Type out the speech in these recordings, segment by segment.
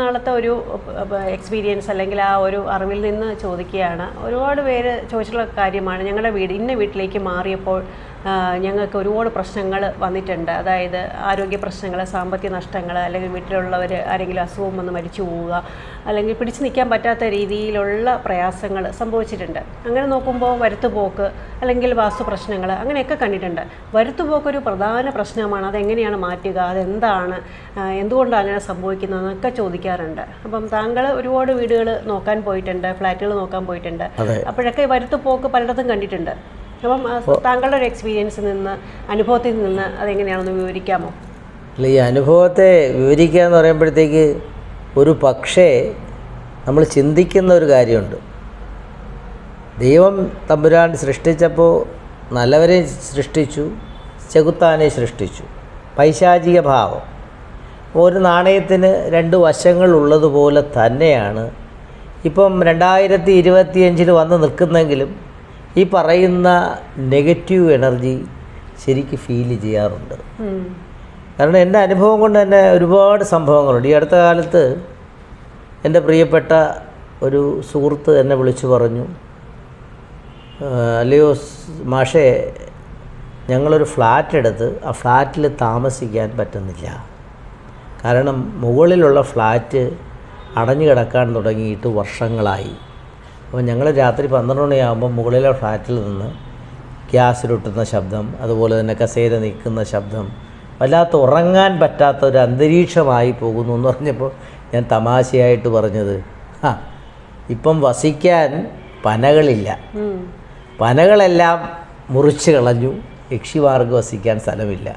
നാളത്തെ ഒരു എക്സ്പീരിയൻസ് അല്ലെങ്കിൽ ആ ഒരു അറിവിൽ നിന്ന് ചോദിക്കുകയാണ്. ഒരുപാട് പേര് ചോദിച്ചിട്ടുള്ള കാര്യമാണ്. ഞങ്ങളുടെ ഇന്ന വീട്ടിലേക്ക് മാറിയപ്പോൾ ഞങ്ങൾക്ക് ഒരുപാട് പ്രശ്നങ്ങൾ വന്നിട്ടുണ്ട്. അതായത് ആരോഗ്യ പ്രശ്നങ്ങൾ, സാമ്പത്തിക നഷ്ടങ്ങൾ, അല്ലെങ്കിൽ വീട്ടിലുള്ളവർ ആരെങ്കിലും അസുഖം വന്ന് മരിച്ചു പോവുക, അല്ലെങ്കിൽ പിടിച്ചു നിൽക്കാൻ പറ്റാത്ത രീതിയിലുള്ള പ്രയാസങ്ങൾ സംഭവിച്ചിട്ടുണ്ട്. അങ്ങനെ നോക്കുമ്പോൾ വരുത്തുപോക്ക് അല്ലെങ്കിൽ വാസ്തു പ്രശ്നങ്ങൾ അങ്ങനെയൊക്കെ കണ്ടിട്ടുണ്ട്. വരുത്തുപോക്ക് ഒരു പ്രധാന പ്രശ്നമാണ്. അതെങ്ങനെയാണ് മാറ്റുക, അതെന്താണ്, എന്തുകൊണ്ടാണ് അങ്ങനെ സംഭവിക്കുന്നതെന്നൊക്കെ ചോദിക്കാറുണ്ട്. അപ്പം താങ്കൾ ഒരുപാട് വീടുകൾ നോക്കാൻ പോയിട്ടുണ്ട്, ഫ്ലാറ്റുകൾ നോക്കാൻ പോയിട്ടുണ്ട്. അപ്പോഴൊക്കെ വരുത്തുപോക്ക് പലയിടത്തും കണ്ടിട്ടുണ്ട്. അപ്പം താങ്കളുടെ ഒരു എക്സ്പീരിയൻസിൽ നിന്ന്, അനുഭവത്തിൽ നിന്ന് അതെങ്ങനെയാണെന്ന് വിവരിക്കാമോ? അല്ല, ഈ അനുഭവത്തെ വിവരിക്കുക എന്ന് പറയുമ്പോഴത്തേക്ക് ഒരു പക്ഷേ നമ്മൾ ചിന്തിക്കുന്ന ഒരു കാര്യമുണ്ട്. ദൈവം തമ്പുരാൻ സൃഷ്ടിച്ചപ്പോൾ നല്ലവരെ സൃഷ്ടിച്ചു, ചെകുത്താനെ സൃഷ്ടിച്ചു. പൈശാചിക ഭാവം ഒരു നാണയത്തിന് രണ്ട് വശങ്ങളുള്ളതുപോലെ തന്നെയാണ് ഇപ്പം 2025 വന്ന് നിൽക്കുന്നെങ്കിലും ഈ പറയുന്ന നെഗറ്റീവ് എനർജി ശരിക്കും ഫീൽ ചെയ്യാറുണ്ട്. കാരണം എൻ്റെ അനുഭവം കൊണ്ട് തന്നെ ഒരുപാട് സംഭവങ്ങളുണ്ട്. ഈ അടുത്ത കാലത്ത് എൻ്റെ പ്രിയപ്പെട്ട ഒരു സുഹൃത്ത് എന്നെ വിളിച്ചു പറഞ്ഞു, അല്ലയോ മാഷേ, ഞങ്ങളൊരു ഫ്ലാറ്റ് എടുത്ത് ആ ഫ്ലാറ്റിൽ താമസിക്കാൻ പറ്റുന്നില്ല. കാരണം മുകളിലുള്ള ഫ്ലാറ്റ് അടഞ്ഞു കിടക്കാൻ തുടങ്ങിയിട്ട് വർഷങ്ങളായി. അപ്പോൾ ഞങ്ങൾ രാത്രി 12 മണിയാകുമ്പോൾ മുകളിലെ ഫ്ലാറ്റിൽ നിന്ന് ഗ്യാസിലൊട്ടുന്ന ശബ്ദം, അതുപോലെ തന്നെ കസേര നിൽക്കുന്ന ശബ്ദം, വല്ലാത്ത ഉറങ്ങാൻ പറ്റാത്ത ഒരു അന്തരീക്ഷമായി പോകുന്നു എന്ന് പറഞ്ഞപ്പോൾ ഞാൻ തമാശയായിട്ട് പറഞ്ഞത്, ഇപ്പം വസിക്കാൻ പനകളില്ല, പനകളെല്ലാം മുറിച്ച് കളഞ്ഞു, യക്ഷിമാർക്ക് വസിക്കാൻ സ്ഥലമില്ല,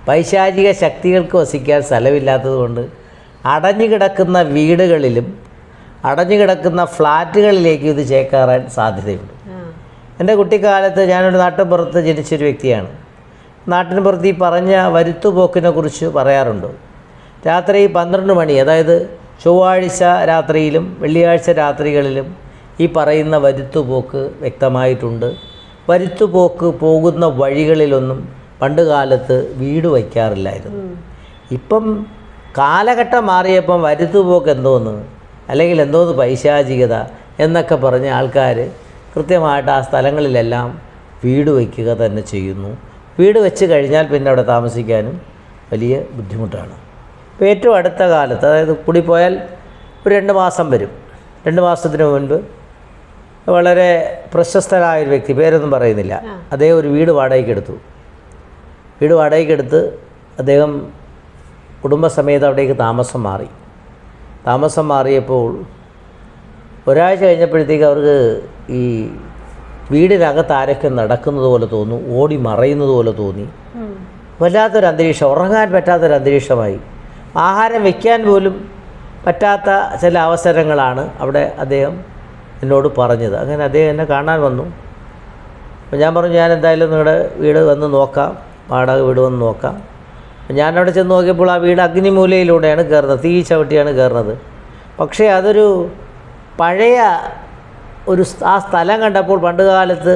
പൈശാചിക ശക്തികൾക്ക് വസിക്കാൻ സ്ഥലമില്ലാത്തത് കൊണ്ട് അടഞ്ഞു കിടക്കുന്ന വീടുകളിലും അടഞ്ഞു കിടക്കുന്ന ഫ്ലാറ്റുകളിലേക്ക് ഇത് ചേക്കേറാൻ സാധ്യതയുണ്ട്. എൻ്റെ കുട്ടിക്കാലത്ത് ഞാനൊരു നാട്ടിൻപുറത്ത് ജനിച്ചൊരു വ്യക്തിയാണ്. നാട്ടിൻപുറത്ത് ഈ പറഞ്ഞ വരുത്തുപോക്കിനെ കുറിച്ച് പറയാറുണ്ട്. രാത്രി 12 മണി, അതായത് ചൊവ്വാഴ്ച രാത്രിയിലും വെള്ളിയാഴ്ച രാത്രികളിലും ഈ പറയുന്ന വരുത്തുപോക്ക് വ്യക്തമായിട്ടുണ്ട്. വരുത്തുപോക്ക് പോകുന്ന വഴികളിലൊന്നും പണ്ട് കാലത്ത് വീട് വയ്ക്കാറില്ലായിരുന്നു. ഇപ്പം കാലഘട്ടം മാറിയപ്പം വരുത്തുപോക്ക് എന്തോന്ന്, അല്ലെങ്കിൽ എന്തോന്ന് പൈശാചികത എന്നൊക്കെ പറഞ്ഞ് ആൾക്കാർ കൃത്യമായിട്ട് ആ സ്ഥലങ്ങളിലെല്ലാം വീട് വയ്ക്കുക തന്നെ ചെയ്യുന്നു. വീട് വെച്ച് കഴിഞ്ഞാൽ പിന്നെ അവിടെ താമസിക്കാനും വലിയ ബുദ്ധിമുട്ടാണ്. ഇപ്പോൾ ഏറ്റവും അടുത്ത കാലത്ത്, അതായത് കൂടിപ്പോയാൽ ഒരു 2 മാസം വരും, 2 മാസത്തിന് മുൻപ് വളരെ പ്രശസ്തനായൊരു വ്യക്തി, പേരൊന്നും പറയുന്നില്ല, അദ്ദേഹം ഒരു വീട് വാടകയ്ക്കെടുത്തു. വീട് വാടകയ്ക്കെടുത്ത് അദ്ദേഹം കുടുംബസമേതം അവിടേക്ക് താമസം മാറിയപ്പോൾ ഒരാഴ്ച കഴിഞ്ഞപ്പോഴത്തേക്ക് അവർക്ക് ഈ വീടിനകത്ത് ആരൊക്കെ നടക്കുന്നത് പോലെ തോന്നും, ഓടി മറയുന്നത് പോലെ തോന്നി. വല്ലാത്തൊരു അന്തരീക്ഷം, ഉറങ്ങാൻ പറ്റാത്തൊരു അന്തരീക്ഷമായി. ആഹാരം വയ്ക്കാൻ പോലും പറ്റാത്ത ചില അവസരങ്ങളാണ് അവിടെ അദ്ദേഹം എന്നോട് പറഞ്ഞത്. അങ്ങനെ അദ്ദേഹം എന്നെ കാണാൻ വന്നു. അപ്പോൾ ഞാൻ പറഞ്ഞു, ഞാൻ എന്തായാലും നിങ്ങളുടെ വീട് വന്ന് നോക്കാം, വാടക വീട് വന്ന് നോക്കാം. ഞാനവിടെ ചെന്ന് നോക്കിയപ്പോൾ ആ വീട് അഗ്നിമൂലയിലൂടെയാണ് കയറുന്നത്, തീ ചവിട്ടിയാണ് കയറുന്നത്. പക്ഷേ അതൊരു പഴയ ആ സ്ഥലം കണ്ടപ്പോൾ പണ്ട് കാലത്ത്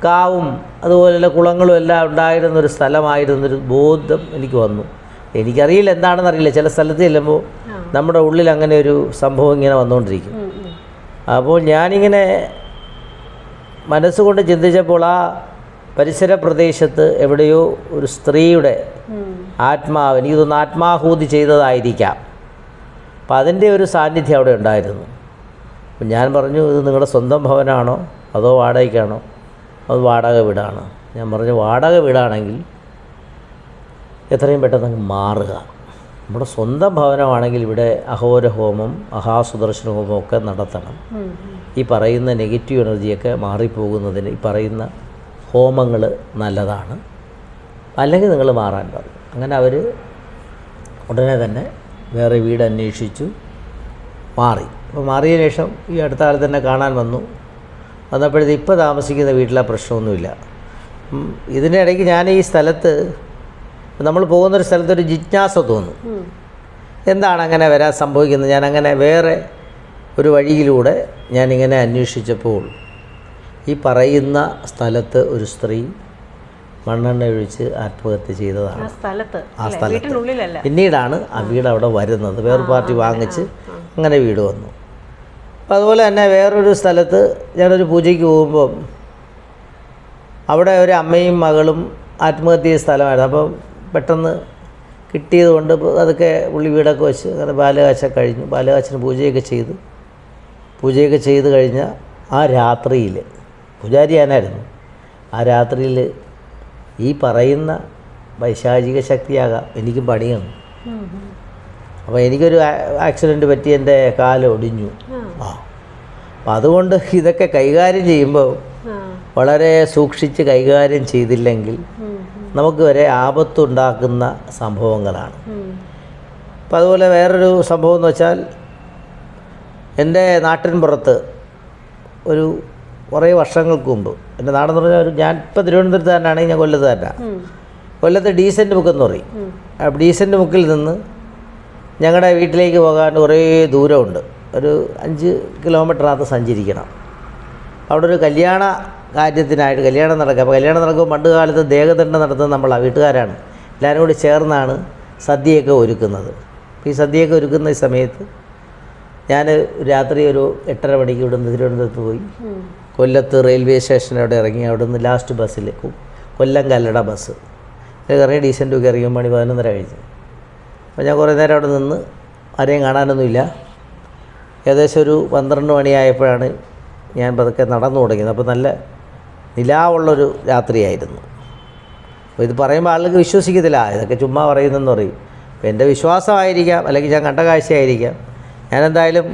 കാവും അതുപോലെയുള്ള കുളങ്ങളും എല്ലാം ഉണ്ടായിരുന്നൊരു സ്ഥലമായിരുന്നൊരു ബോധം എനിക്ക് വന്നു. എനിക്കറിയില്ല എന്താണെന്നറിയില്ല, ചില സ്ഥലത്ത് ചെല്ലുമ്പോൾ നമ്മുടെ ഉള്ളിൽ അങ്ങനെ ഒരു സംഭവം ഇങ്ങനെ വന്നുകൊണ്ടിരിക്കും. അപ്പോൾ ഞാനിങ്ങനെ മനസ്സുകൊണ്ട് ചിന്തിച്ചപ്പോൾ ആ പരിസര പ്രദേശത്ത് എവിടെയോ ഒരു സ്ത്രീയുടെ ആത്മാവ്, എനിക്ക് തോന്നുന്നു ആത്മാഹൂതി ചെയ്തതായിരിക്കാം. അപ്പം അതിൻ്റെ ഒരു സാന്നിധ്യം അവിടെ ഉണ്ടായിരുന്നു. അപ്പം ഞാൻ പറഞ്ഞു, ഇത് നിങ്ങളുടെ സ്വന്തം ഭവനാണോ അതോ വാടകയ്ക്കാണോ? അത് വാടക വീടാണ്. ഞാൻ പറഞ്ഞു, വാടക വീടാണെങ്കിൽ എത്രയും പെട്ടെന്ന് മാറുക. നമ്മുടെ സ്വന്തം ഭവനമാണെങ്കിൽ ഇവിടെ അഹോരഹോമം, മഹാസുദർശന ഹോമമൊക്കെ നടത്തണം. ഈ പറയുന്ന നെഗറ്റീവ് എനർജിയൊക്കെ മാറിപ്പോകുന്നതിന് ഈ പറയുന്ന ഹോമങ്ങൾ നല്ലതാണ്, അല്ലെങ്കിൽ നിങ്ങൾ മാറാൻ പറയും. അങ്ങനെ അവർ ഉടനെ തന്നെ വേറെ വീട് അന്വേഷിച്ചു മാറി. അപ്പോൾ മാറിയതിന് ശേഷം ഈ അടുത്ത കാലത്ത് തന്നെ കാണാൻ വന്നപ്പോഴത്തേക്ക് ഇപ്പോൾ താമസിക്കുന്ന വീട്ടിലെ പ്രശ്നമൊന്നുമില്ല. ഇതിനിടയ്ക്ക് ഞാൻ ഈ സ്ഥലത്ത്, നമ്മൾ പോകുന്നൊരു സ്ഥലത്തൊരു ജിജ്ഞാസ തോന്നും, എന്താണ് അങ്ങനെ വരാൻ സംഭവിക്കുന്നത്. ഞാനങ്ങനെ വേറെ ഒരു വഴിയിലൂടെ ഞാനിങ്ങനെ അന്വേഷിച്ചപ്പോൾ ഈ പറയുന്ന സ്ഥലത്ത് ഒരു സ്ത്രീ മണ്ണെണ്ണ ഒഴിച്ച് ആത്മഹത്യ ചെയ്തതാണ്. ആ സ്ഥലത്ത് പിന്നീടാണ് ആ വീട് അവിടെ വരുന്നത്. വേറെ പാർട്ടി വാങ്ങിച്ച് അങ്ങനെ വീട് വന്നു. അപ്പോൾ അതുപോലെ തന്നെ വേറൊരു സ്ഥലത്ത് ഞാനൊരു പൂജയ്ക്ക് പോകുമ്പം അവിടെ ഒരു അമ്മയും മകളും ആത്മഹത്യ ചെയ്ത സ്ഥലമായിരുന്നു. അപ്പം പെട്ടെന്ന് കിട്ടിയത് കൊണ്ട് അതൊക്കെ പുള്ളി വീടൊക്കെ വെച്ച് അങ്ങനെ ബാലകാച്ച കഴിഞ്ഞു. ബാലകാച്ചിന് പൂജയൊക്കെ ചെയ്ത് കഴിഞ്ഞ ആ രാത്രിയിൽ, പൂജാരി ഞാനായിരുന്നു, ആ രാത്രിയിൽ ഈ പറയുന്ന വൈശാചിക ശക്തിയാകാം എനിക്കും പണിയാണ്. അപ്പോൾ എനിക്കൊരു ആക്സിഡൻറ്റ് പറ്റി എൻ്റെ കാല് ഒടിഞ്ഞു. അപ്പം അതുകൊണ്ട് ഇതൊക്കെ കൈകാര്യം ചെയ്യുമ്പോൾ വളരെ സൂക്ഷിച്ച് കൈകാര്യം ചെയ്തില്ലെങ്കിൽ നമുക്ക് വരെ ആപത്തുണ്ടാക്കുന്ന സംഭവങ്ങളാണ്. അപ്പം അതുപോലെ വേറൊരു സംഭവം എന്ന് വെച്ചാൽ, എൻ്റെ നാട്ടിൻ പുറത്ത് ഒരു കുറേ വർഷങ്ങൾക്ക് മുമ്പ്, എൻ്റെ നാടെന്ന് പറഞ്ഞാൽ ഞാൻ ഇപ്പോൾ തിരുവനന്തപുരത്ത് തന്നെയാണെങ്കിൽ ഞാൻ കൊല്ലത്ത് തന്നെ. കൊല്ലത്ത് ഡീസൻറ്റ് മുക്ക് എന്ന് പറയും. ആ ഡീസൻറ്റ് മുക്കിൽ നിന്ന് ഞങ്ങളുടെ വീട്ടിലേക്ക് പോകാൻ കുറേ ദൂരമുണ്ട്. ഒരു 5 കിലോമീറ്ററിനകത്ത് സഞ്ചരിക്കണം. അവിടെ ഒരു കല്യാണ കാര്യത്തിനായിട്ട് കല്യാണം നടക്കുക. അപ്പോൾ കല്യാണം നടക്കുമ്പോൾ പണ്ട് കാലത്ത് ദേഹദണ്ഡം നടത്തുന്നത് നമ്മളാണ്, വീട്ടുകാരാണ്. എല്ലാവരും കൂടി ചേർന്നാണ് സദ്യയൊക്കെ ഒരുക്കുന്നത്. അപ്പോൾ ഈ സദ്യയൊക്കെ ഒരുക്കുന്ന ഈ സമയത്ത് ഞാൻ രാത്രി ഒരു 8:30 മണിക്ക് ഇവിടുന്ന് തിരുവനന്തപുരത്ത് പോയി കൊല്ലത്ത് റെയിൽവേ സ്റ്റേഷനവിടെ ഇറങ്ങി. അവിടെ നിന്ന് ലാസ്റ്റ് ബസ്സിൽ കൊല്ലം കല്ലട ബസ് ഇറങ്ങി ഡീസൻറ്റൊക്കെ ഇറങ്ങിയ മണി 11:30 കഴിഞ്ഞു. അപ്പോൾ ഞാൻ കുറേ നേരം അവിടെ നിന്ന് ആരെയും കാണാനൊന്നുമില്ല. ഏകദേശം ഒരു 12 മണിയായപ്പോഴാണ് ഞാൻ പതുക്കെ നടന്നു തുടങ്ങിയത്. അപ്പോൾ നല്ല നിലാവുള്ളൊരു രാത്രിയായിരുന്നു. അപ്പോൾ ഇത് പറയുമ്പോൾ ആളുകൾക്ക് വിശ്വസിക്കത്തില്ല, ഇതൊക്കെ ചുമ്മാ പറയുന്നതെന്ന് പറയും. അപ്പോൾ എൻ്റെ വിശ്വാസമായിരിക്കാം, അല്ലെങ്കിൽ ഞാൻ കണ്ട കാഴ്ചയായിരിക്കാം. ഞാനെന്തായാലും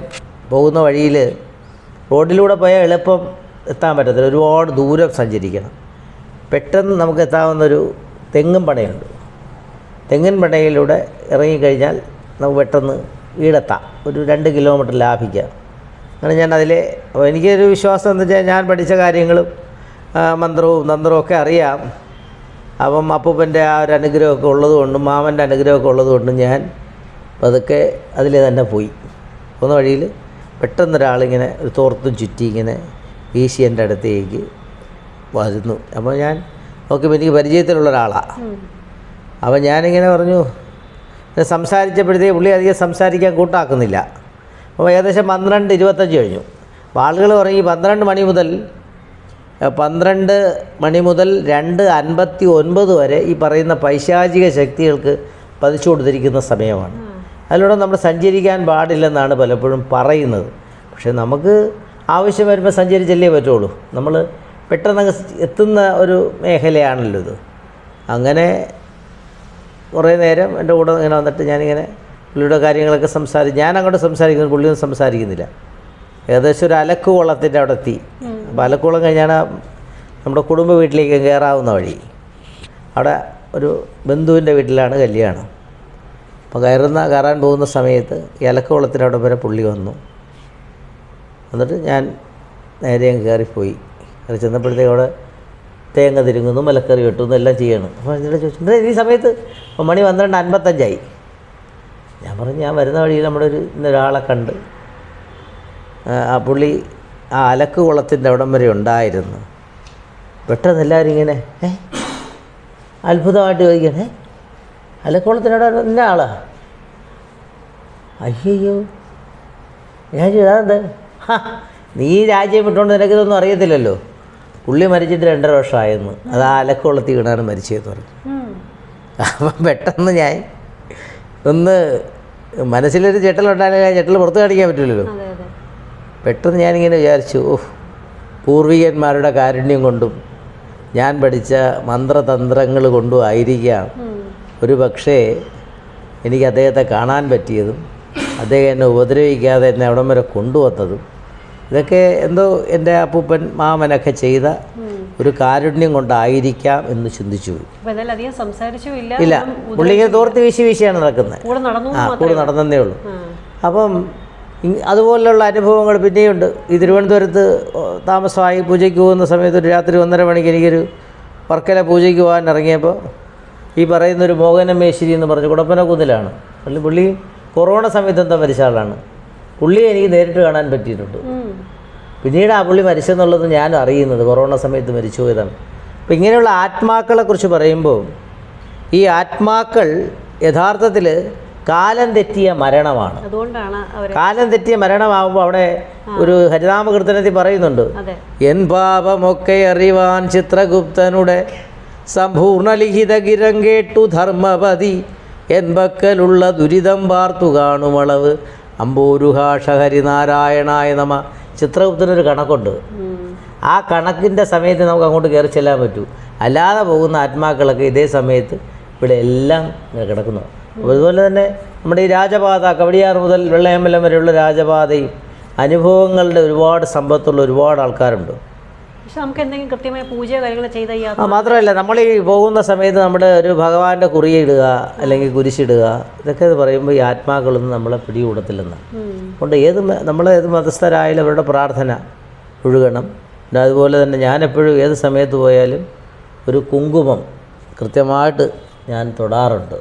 പോകുന്ന വഴിയിൽ റോഡിലൂടെ പോയാൽ എളുപ്പം എത്താൻ പറ്റത്തില്ല, ഒരുപാട് ദൂരം സഞ്ചരിക്കണം. പെട്ടെന്ന് നമുക്ക് എത്താവുന്നൊരു തെങ്ങും പടയുണ്ട്. തെങ്ങിൻ പടയിലൂടെ ഇറങ്ങിക്കഴിഞ്ഞാൽ നമുക്ക് പെട്ടെന്ന് വീടെത്താം, ഒരു 2 കിലോമീറ്റർ ലാഭിക്കാം. അങ്ങനെ ഞാൻ അപ്പോൾ എനിക്കൊരു വിശ്വാസം എന്ന് വെച്ചാൽ ഞാൻ പഠിച്ച കാര്യങ്ങളും മന്ത്രവും തന്ത്രവും ഒക്കെ അറിയാം. അപ്പം അപ്പൂപ്പൻ്റെ ആ ഒരു അനുഗ്രഹമൊക്കെ ഉള്ളതുകൊണ്ടും മാമൻ്റെ അനുഗ്രഹമൊക്കെ ഉള്ളതുകൊണ്ടും ഞാൻ പതുക്കെ അതിൽ തന്നെ പോയി. പോകുന്ന വഴിയിൽ പെട്ടെന്നൊരാളിങ്ങനെ ഒരു തോർത്തും ചുറ്റി ഇങ്ങനെ വീശി എൻ്റെ അടുത്തേക്ക് വരുന്നു. അപ്പോൾ ഞാൻ നോക്കിയപ്പോൾ എനിക്ക് പരിചയത്തിലുള്ള ഒരാളാണ്. അപ്പോൾ ഞാനിങ്ങനെ പറഞ്ഞു, സംസാരിച്ചപ്പോഴത്തേക്ക് പുള്ളി അധികം സംസാരിക്കാൻ കൂട്ടാക്കുന്നില്ല. അപ്പോൾ ഏകദേശം 12:25 കഴിഞ്ഞു. അപ്പോൾ ആളുകൾ പറയും 12 മണി മുതൽ 2:59 വരെ ഈ പറയുന്ന പൈശാചിക ശക്തികൾക്ക് പതിച്ചു കൊടുത്തിരിക്കുന്ന സമയമാണ്. അതിലൂടെ നമ്മൾ സഞ്ചരിക്കാൻ പാടില്ലെന്നാണ് പലപ്പോഴും പറയുന്നത്. പക്ഷേ നമുക്ക് ആവശ്യം വരുമ്പോൾ സഞ്ചരിച്ചല്ലേ പറ്റുള്ളൂ. നമ്മൾ പെട്ടെന്ന് എത്തുന്ന ഒരു മേഖലയാണല്ലോ ഇത്. അങ്ങനെ കുറേ നേരം എൻ്റെ കൂടെ ഇങ്ങനെ വന്നിട്ട് ഞാനിങ്ങനെ പുള്ളിയുടെ കാര്യങ്ങളൊക്കെ ഞാൻ അങ്ങോട്ട് സംസാരിക്കുന്നു, പുള്ളിയൊന്നും സംസാരിക്കുന്നില്ല. ഏകദേശം ഒരു അലക്കുവള്ളത്തിൻ്റെ അവിടെ എത്തി. അപ്പോൾ അലക്കുവള്ളം കഴിഞ്ഞാൽ നമ്മുടെ കുടുംബ വീട്ടിലേക്ക് കയറാവുന്ന വഴി. അവിടെ ഒരു ബന്ധുവിൻ്റെ വീട്ടിലാണ് കല്യാണം. അപ്പോൾ കയറാൻ പോകുന്ന സമയത്ത് ഈ അലക്കുവള്ളത്തിൻ്റെ അവിടെ വരെ പുള്ളി വന്നു. എന്നിട്ട് ഞാൻ നേരെ അങ്ങ് കയറിപ്പോയി. കയറി ചെന്നപ്പോഴത്തേക്ക് അവിടെ തേങ്ങ തിരുങ്ങുന്നു, മലക്കറി വെട്ടുന്നു, എല്ലാം ചെയ്യണം. അപ്പോൾ എന്നോട് ചോദിച്ചു, ഈ സമയത്ത് മണി 12:55. ഞാൻ പറഞ്ഞു, ഞാൻ വരുന്ന വഴിയിൽ നമ്മുടെ ഇന്നൊരാളെ കണ്ട്, ആ പുള്ളി ആ അലക്കുകുളത്തിൻ്റെ അവിടം വരെ ഉണ്ടായിരുന്നു. പെട്ടെന്ന് എല്ലാവരും ഇങ്ങനെ അത്ഭുതമായിട്ട് ചോദിക്കണേ, അലക്കുകുളത്തിനവിടെ ഇന്ന ആളാ? അയ്യോ, ഞാൻ ചെയ്താന്ത് നീ രാജ്യം വിട്ടുകൊണ്ട് നിനക്കിതൊന്നും അറിയത്തില്ലല്ലോ. പുള്ളി മരിച്ചിട്ട് 2.5 വർഷമായിരുന്നു. അത് ആ അലക്കുവെള്ളത്തിൽ വീണാണ് മരിച്ചതെന്ന് പറഞ്ഞു. അപ്പം പെട്ടെന്ന് ഞാൻ ഒന്ന് മനസ്സിലൊരു ചെട്ടലുണ്ടായാലും ആ ചെട്ടൽ പുറത്ത് കാണിക്കാൻ പറ്റില്ലല്ലോ. പെട്ടെന്ന് ഞാനിങ്ങനെ വിചാരിച്ചു, പൂർവികന്മാരുടെ കാരുണ്യം കൊണ്ടും ഞാൻ പഠിച്ച മന്ത്രതന്ത്രങ്ങൾ കൊണ്ടും ആയിരിക്കാം ഒരു പക്ഷേ എനിക്ക് അദ്ദേഹത്തെ കാണാൻ പറ്റിയതും അദ്ദേഹം എന്നെ ഉപദ്രവിക്കാതെ എന്നെ അവിടം വരെ കൊണ്ടുവന്നതും. ഇതൊക്കെ എന്തോ എൻ്റെ അപ്പൂപ്പൻ മാമനൊക്കെ ചെയ്ത ഒരു കാരുണ്യം കൊണ്ടായിരിക്കാം എന്ന് ചിന്തിച്ചു പോയി. ഇല്ല, പുള്ളിങ്ങനെ തോർത്ത് വീശിയാണ് നടക്കുന്നത്. കൂടെ നടന്നതേ ഉള്ളൂ. അപ്പം അതുപോലുള്ള അനുഭവങ്ങൾ പിന്നെയുണ്ട്. ഈ തിരുവനന്തപുരത്ത് താമസമായി പൂജയ്ക്ക് പോകുന്ന സമയത്ത് ഒരു രാത്രി 1:30 മണിക്ക് എനിക്കൊരു വർക്കല പൂജയ്ക്ക് പോകാൻ ഇറങ്ങിയപ്പോൾ ഈ പറയുന്നൊരു മോഹനമേശ്വരി എന്ന് പറഞ്ഞ് കുടപ്പനക്കുന്നിലാണ്. പുള്ളി കൊറോണ സമയത്ത് എന്താ മരിച്ച ആളാണ്. പുള്ളിയെ എനിക്ക് നേരിട്ട് കാണാൻ പറ്റിയിട്ടുണ്ട്. പിന്നീട് ആ പുള്ളി മരിച്ചെന്നുള്ളത് ഞാൻ അറിയുന്നത് കൊറോണ സമയത്ത് മരിച്ചു പോയതാണ്. അപ്പോൾ ഇങ്ങനെയുള്ള ആത്മാക്കളെക്കുറിച്ച് പറയുമ്പോൾ ഈ ആത്മാക്കൾ യഥാർത്ഥത്തിൽ കാലം തെറ്റിയ മരണമാണ്. അതുകൊണ്ടാണ് കാലം തെറ്റിയ മരണമാകുമ്പോൾ അവിടെ ഒരു ഹരിനാമകീർത്തനത്തിൽ പറയുന്നുണ്ട്, എൻ പാപമൊക്കെ അറിവാൻ ചിത്രഗുപ്തനുടെ സമ്പൂർണ്ണ ലിഖിത ഗിരം കേട്ടു ധർമ്മപതി എൻ പക്കലുള്ള ദുരിതം പാർത്തു കാണുമളവ് അമ്പൂരുഹാഷ ഹരിനാരായണായ നമ. ചിത്രഗുപ്തനൊരു കണക്കുണ്ട്. ആ കണക്കിൻ്റെ സമയത്ത് നമുക്ക് അങ്ങോട്ട് കയറി ചെല്ലാൻ പറ്റൂ. അല്ലാതെ പോകുന്ന ആത്മാക്കളൊക്കെ ഇതേ സമയത്ത് ഇവിടെ എല്ലാം കിടക്കുന്നു. അതുപോലെ തന്നെ നമ്മുടെ ഈ രാജപാത, കവടിയാർ മുതൽ വെള്ളയമ്പലം വരെയുള്ള രാജപാതയും അനുഭവങ്ങളുടെ ഒരുപാട് സമ്പത്തുള്ള ഒരുപാട് ആൾക്കാരുണ്ട്. പക്ഷെ നമുക്ക് എന്തെങ്കിലും കൃത്യമായ പൂജ കാര്യങ്ങൾ ചെയ്ത മാത്രമല്ല, നമ്മൾ ഈ പോകുന്ന സമയത്ത് നമ്മുടെ ഒരു ഭഗവാന്റെ കുറിയിടുക അല്ലെങ്കിൽ കുരിശിടുക, ഇതൊക്കെ പറയുമ്പോൾ ഈ ആത്മാക്കളൊന്നും നമ്മളെ പിടികൂടത്തില്ലെന്ന്. അതുകൊണ്ട് ഏത് മതസ്ഥരായാലും അവരുടെ പ്രാർത്ഥന ഒഴുകണം. പിന്നെ അതുപോലെ തന്നെ ഞാനെപ്പോഴും ഏത് സമയത്ത് പോയാലും ഒരു കുങ്കുമം കൃത്യമായിട്ട് ഞാൻ തൊടാറുണ്ട്.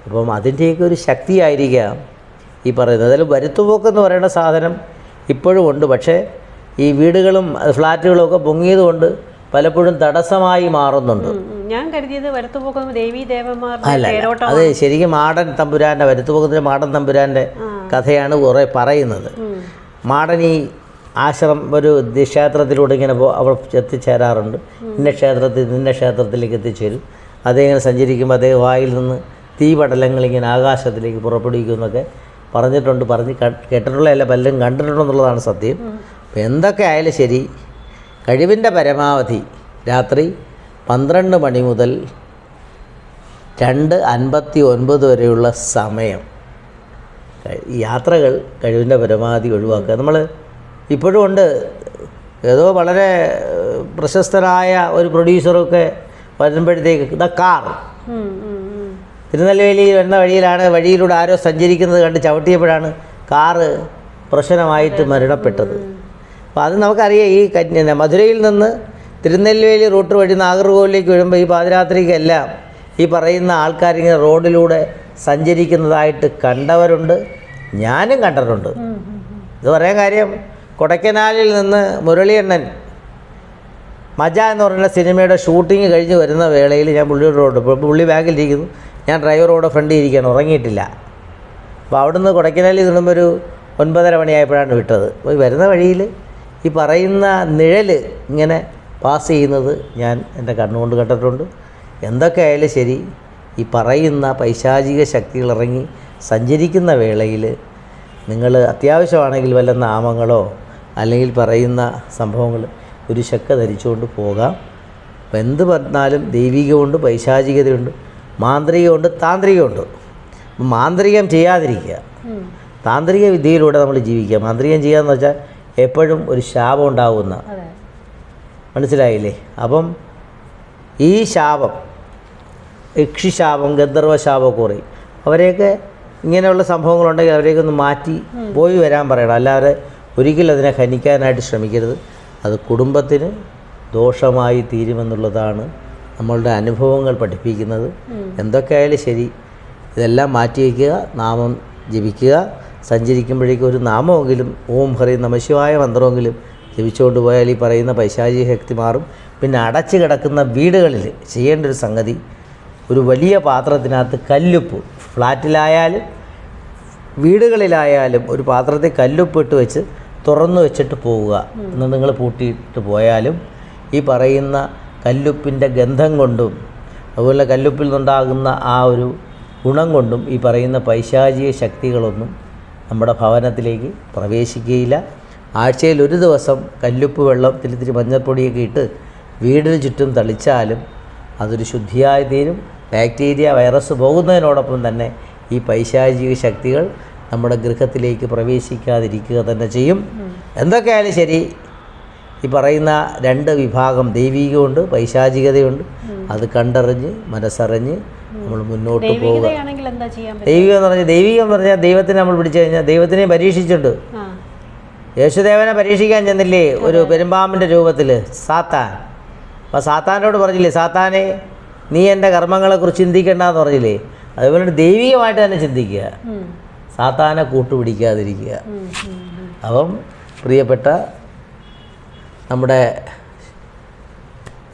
അപ്പം അതിൻ്റെയൊക്കെ ഒരു ശക്തിയായിരിക്കാം ഈ പറയുന്നത്. അതിൽ വരുത്തുപോക്കെന്ന് പറയുന്ന സാധനം ഇപ്പോഴും ഉണ്ട്. പക്ഷേ ഈ വീടുകളും ഫ്ലാറ്റുകളും ഒക്കെ പൊങ്ങിയത് കൊണ്ട് പലപ്പോഴും തടസ്സമായി മാറുന്നുണ്ട്. ഞാൻ കരുതിയത് വരുത്തുപോക്കം ദേവീ ദേവന്മാരുടെ അല്ല, അത് ശരിക്കും മാടൻ തമ്പുരാൻ്റെ, വരുത്തുപോക്കത്തിൻ്റെ മാടൻ തമ്പുരാൻ്റെ കഥയാണ് കുറേ പറയുന്നത്. മാടൻ ഈ ഒരു ക്ഷേത്രത്തിലൂടെ ഇങ്ങനെ അവൾ എത്തിച്ചേരാറുണ്ട്. ഇന്ന ക്ഷേത്രത്തിലേക്ക് എത്തിച്ചേരും. അതേങ്ങനെ സഞ്ചരിക്കുമ്പോൾ അതേ വായിൽ നിന്ന് തീപടലങ്ങൾ ഇങ്ങനെ ആകാശത്തിലേക്ക് പുറപ്പെടുവിക്കുമെന്നൊക്കെ പറഞ്ഞിട്ടുണ്ട്. കേട്ടിട്ടുള്ളതല്ല, പലരും കണ്ടിട്ടുണ്ടെന്നുള്ളതാണ് സത്യം. അപ്പോൾ എന്തൊക്കെ ആയാലും ശരി, കഴിവിൻ്റെ പരമാവധി രാത്രി 12 മണി മുതൽ 2:59 വരെയുള്ള സമയം യാത്രകൾ കഴിവിൻ്റെ പരമാവധി ഒഴിവാക്കുക. നമ്മൾ ഇപ്പോഴും ഉണ്ട്. ഏതോ വളരെ പ്രശസ്തനായ ഒരു പ്രൊഡ്യൂസറൊക്കെ വരുമ്പോഴത്തേക്ക് കാർ തിരുനെൽവേലി വരുന്ന വഴിയിലൂടെ ആരോ സഞ്ചരിക്കുന്നത് കണ്ട് ചവിട്ടിയപ്പോഴാണ് കാറ് പ്രശ്നമായിട്ട് മരണപ്പെട്ടത്. അപ്പോൾ അത് നമുക്കറിയാം. ഈ മധുരയിൽ നിന്ന് തിരുനെൽവേലി റൂട്ട് വഴി നാഗർകോവിലേക്ക് വരുമ്പോൾ ഈ പാതിരാത്രിക്കെല്ലാം ഈ പറയുന്ന ആൾക്കാരിങ്ങനെ റോഡിലൂടെ സഞ്ചരിക്കുന്നതായിട്ട് കണ്ടവരുണ്ട്, ഞാനും കണ്ടിട്ടുണ്ട്. ഇത് പറയാൻ കാര്യം, കൊടൈക്കനാലിൽ നിന്ന് മുരളിയണ്ണൻ മജ എന്ന് പറയുന്ന സിനിമയുടെ ഷൂട്ടിങ് കഴിഞ്ഞ് വരുന്ന വേളയിൽ ഞാൻ പുള്ളി ബാഗിലിരിക്കുന്നു, ഞാൻ ഡ്രൈവറോടെ ഫ്രണ്ടിൽ ഇരിക്കുകയാണ്, ഉറങ്ങിയിട്ടില്ല. അപ്പോൾ അവിടുന്ന് കൊടൈക്കനാലിൽ നിന്നുമ്പോൾ ഒരു 9:30 മണിയായപ്പോഴാണ് വിട്ടത്. അപ്പോൾ വരുന്ന വഴിയിൽ ഈ പറയുന്ന നിഴൽ ഇങ്ങനെ പാസ് ചെയ്യുന്നത് ഞാൻ എൻ്റെ കണ്ണുകൊണ്ട് കണ്ടിട്ടുണ്ട്. എന്തൊക്കെ ആയാലും ശരി, ഈ പറയുന്ന പൈശാചിക ശക്തികൾ ഇറങ്ങി സഞ്ചരിക്കുന്ന വേളയിൽ നിങ്ങൾ അത്യാവശ്യമാണെങ്കിൽ വല്ല നാമങ്ങളോ അല്ലെങ്കിൽ പറയുന്ന സംഭവങ്ങൾ ഒരു ശക്ക ധരിച്ചുകൊണ്ട് പോകാം. അപ്പം എന്ത് പറഞ്ഞാലും ദൈവികമുണ്ട്, പൈശാചികതയുണ്ട്, മാന്ത്രികമുണ്ട്, താന്ത്രികമുണ്ട്. മാന്ത്രികം ചെയ്യാതിരിക്കുക, താന്ത്രിക വിദ്യയിലൂടെ നമ്മൾ ജീവിക്കുക. മാന്ത്രികം ചെയ്യാന്ന് വെച്ചാൽ എപ്പോഴും ഒരു ശാപം ഉണ്ടാകുന്ന, മനസ്സിലായില്ലേ? അപ്പം ഈ ശാപം, യക്ഷിശാപം, ഗന്ധർവശാപമൊക്കെ പറയും. അവരെയൊക്കെ ഇങ്ങനെയുള്ള സംഭവങ്ങളുണ്ടെങ്കിൽ അവരെയൊക്കെ ഒന്ന് മാറ്റി പോയി വരാൻ പറയണം. അല്ലാതെ ഒരിക്കലും അതിനെ ഹനിക്കാനായിട്ട് ശ്രമിക്കരുത്. അത് കുടുംബത്തിന് ദോഷമായി തീരുമെന്നുള്ളതാണ് നമ്മളുടെ അനുഭവങ്ങൾ പഠിപ്പിക്കുന്നത്. എന്തൊക്കെയായാലും ശരി, ഇതെല്ലാം മാറ്റി വയ്ക്കുക, നാമം ജപിക്കുക. സഞ്ചരിക്കുമ്പോഴേക്കും ഒരു നാമമെങ്കിലും ഓം ഹ്രീം നമഃശിവായ മന്ത്രമെങ്കിലും ജപിച്ചുകൊണ്ട് പോയാൽ ഈ പറയുന്ന പൈശാചിക ശക്തി മാറും. പിന്നെ അടച്ചു കിടക്കുന്ന വീടുകളിൽ ചെയ്യേണ്ട ഒരു സംഗതി, ഒരു വലിയ പാത്രത്തിനകത്ത് കല്ലുപ്പ്, ഫ്ലാറ്റിലായാലും വീടുകളിലായാലും ഒരു പാത്രത്തിൽ കല്ലുപ്പിട്ട് വെച്ച് തുറന്നു വെച്ചിട്ട് പോവുക. എന്ന് നിങ്ങൾ പൂട്ടിയിട്ട് പോയാലും ഈ പറയുന്ന കല്ലുപ്പിൻ്റെ ഗന്ധം കൊണ്ടും അതുപോലെ കല്ലുപ്പിൽ നിന്നുണ്ടാകുന്ന ആ ഒരു ഗുണം കൊണ്ടും ഈ പറയുന്ന പൈശാചിക ശക്തികളൊന്നും നമ്മുടെ ഭവനത്തിലേക്ക് പ്രവേശിക്കുകയില്ല. ആഴ്ചയിൽ ഒരു ദിവസം കല്ലുപ്പ് വെള്ളത്തിൽ ഇത്തിരി മഞ്ഞൾപ്പൊടിയൊക്കെ ഇട്ട് വീടിന് ചുറ്റും തളിച്ചാലും അതൊരു ശുദ്ധിയായി തീരും. ബാക്ടീരിയ, വൈറസ് പോകുന്നതിനോടൊപ്പം തന്നെ ഈ പൈശാചിക ശക്തികൾ നമ്മുടെ ഗൃഹത്തിലേക്ക് പ്രവേശിക്കാതിരിക്കുക തന്നെ ചെയ്യും. എന്തൊക്കെയായാലും ശരി, ഈ പറയുന്ന 2 വിഭാഗം, ദൈവികമുണ്ട്, പൈശാചികതയുണ്ട്. അത് കണ്ടറിഞ്ഞ് മനസ്സറിഞ്ഞ് നമ്മൾ മുന്നോട്ട് പോവുക. ദൈവികം എന്ന് പറഞ്ഞാൽ ദൈവത്തിനെ നമ്മൾ പിടിച്ചു കഴിഞ്ഞാൽ ദൈവത്തിനെ പരീക്ഷിച്ചിട്ടുണ്ട്. യേശുദേവനെ പരീക്ഷിക്കാൻ ചെന്നില്ലേ ഒരു പെരുമ്പാമ്പിൻ്റെ രൂപത്തിൽ സാത്താൻ. അപ്പോൾ സാത്താനോട് പറഞ്ഞില്ലേ, സാത്താനെ നീ എൻ്റെ കർമ്മങ്ങളെക്കുറിച്ച് ചിന്തിക്കേണ്ടെന്ന് പറഞ്ഞില്ലേ? അതുപോലെ ദൈവികമായിട്ട് തന്നെ ചിന്തിക്കുക, സാത്താനെ കൂട്ടുപിടിക്കാതിരിക്കുക. അപ്പം പ്രിയപ്പെട്ട നമ്മുടെ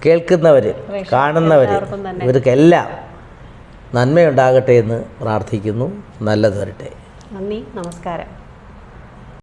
കേൾക്കുന്നവർ, കാണുന്നവർ, ഇവർക്കെല്ലാം നന്മയുണ്ടാകട്ടെ എന്ന് പ്രാർത്ഥിക്കുന്നു. നല്ലത് വരട്ടെ. നന്ദി, നമസ്കാരം.